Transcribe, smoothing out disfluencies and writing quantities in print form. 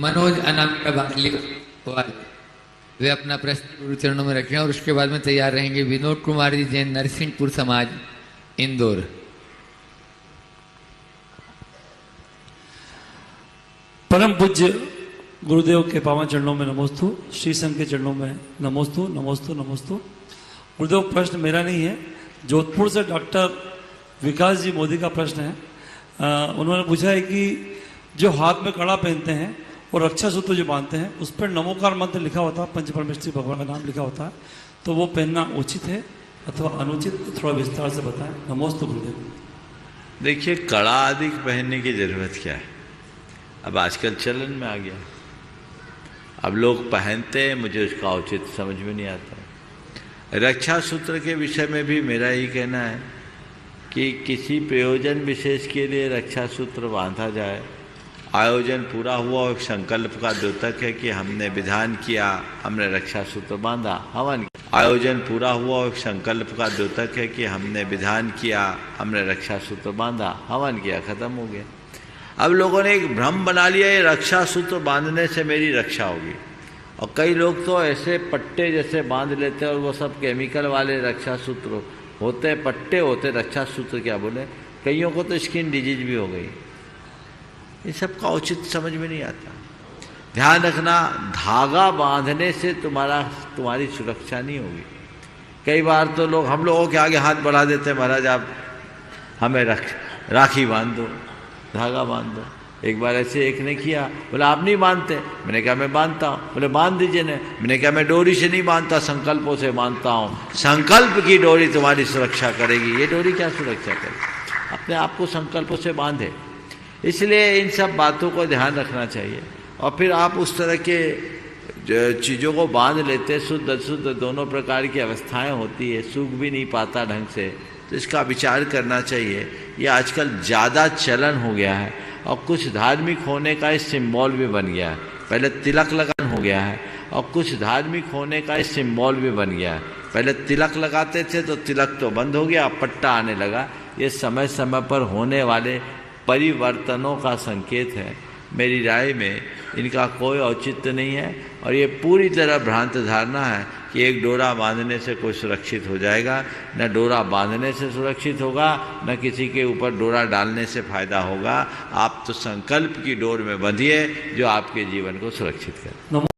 मनोज अनामिका वाले वे अपना प्रश्न गुरु चरणों में रखें और उसके बाद में तैयार रहेंगे विनोद कुमार जी जैन, नरसिंहपुर समाज, इंदौर। परम पूज्य गुरुदेव के पावन चरणों में नमोस्तु, श्री संघ के चरणों में नमोस्तु नमोस्तु नमोस्तु। गुरुदेव, प्रश्न मेरा नहीं है, जोधपुर से डॉक्टर विकास जी मोदी का प्रश्न है। उन्होंने पूछा है कि जो हाथ में कड़ा पहनते हैं और रक्षा सूत्र जो बांधते हैं उस पर नमोकार मंत्र लिखा होता है, पंच परमेश्वरी भगवान का नाम लिखा होता है, तो वो पहनना उचित है अथवा अनुचित? थोड़ा विस्तार से बताएं। नमोस्तु गुरुदेव। देखिए, कड़ा आदि पहनने की जरूरत क्या है, अब आजकल चलन में आ गया, अब लोग पहनते हैं, मुझे उसका औचित्य समझ में नहीं आता। रक्षा सूत्र के विषय में भी मेरा यही कहना है कि किसी प्रयोजन विशेष के लिए रक्षा सूत्र बांधा जाए, आयोजन पूरा हुआ और संकल्प का द्योतक है कि हमने विधान किया, हमने रक्षा सूत्र बांधा, हवन किया। आयोजन पूरा हुआ और संकल्प का द्योतक है कि हमने विधान किया, हमने रक्षा सूत्र बांधा, हवन किया, खत्म हो गया। अब लोगों ने एक भ्रम बना लिया, ये रक्षा सूत्र बांधने से मेरी रक्षा होगी, और कई लोग तो ऐसे पट्टे जैसे बांध लेते हैं, और वो सब केमिकल वाले रक्षा सूत्र होते, पट्टे होते, रक्षा सूत्र क्या बोले, कईयों को तो स्किन डिजीज भी हो गई। इन सब का औचित्य समझ में नहीं आता। ध्यान रखना, धागा बांधने से तुम्हारी सुरक्षा नहीं होगी। कई बार तो लोग हम लोगों के आगे हाथ बढ़ा देते हैं, महाराज आप हमें राखी बांध दो, धागा बांध दो। एक बार ऐसे एक ने किया, बोला आप नहीं बांधते, मैंने कहा मैं बांधता हूँ, बोले बांध दीजिए ने, मैंने कहा मैं डोरी से नहीं बांधता, संकल्पों से बांधता हूँ। संकल्प की डोरी तुम्हारी सुरक्षा करेगी, ये डोरी क्या सुरक्षा करेगी? अपने आप को संकल्पों से बांधे। इसलिए इन सब बातों को ध्यान रखना चाहिए। और फिर आप उस तरह के चीज़ों को बांध लेते, शुद्ध अशुद्ध दोनों प्रकार की अवस्थाएं होती है, सूख भी नहीं पाता ढंग से, तो इसका विचार करना चाहिए। ये आजकल ज़्यादा चलन हो गया है और कुछ धार्मिक होने का इस सिंबल भी बन गया है। पहले तिलक लगान हो गया है और कुछ धार्मिक होने का इस सिंबल भी बन गया है। पहले तिलक लगाते थे तो तिलक तो बंद हो गया, पट्टा आने लगा। ये समय समय पर होने वाले परिवर्तनों का संकेत है। मेरी राय में इनका कोई औचित्य नहीं है, और ये पूरी तरह भ्रांत धारणा है कि एक डोरा बांधने से कोई सुरक्षित हो जाएगा। न डोरा बांधने से सुरक्षित होगा, न किसी के ऊपर डोरा डालने से फायदा होगा। आप तो संकल्प की डोर में बंधिए जो आपके जीवन को सुरक्षित करे।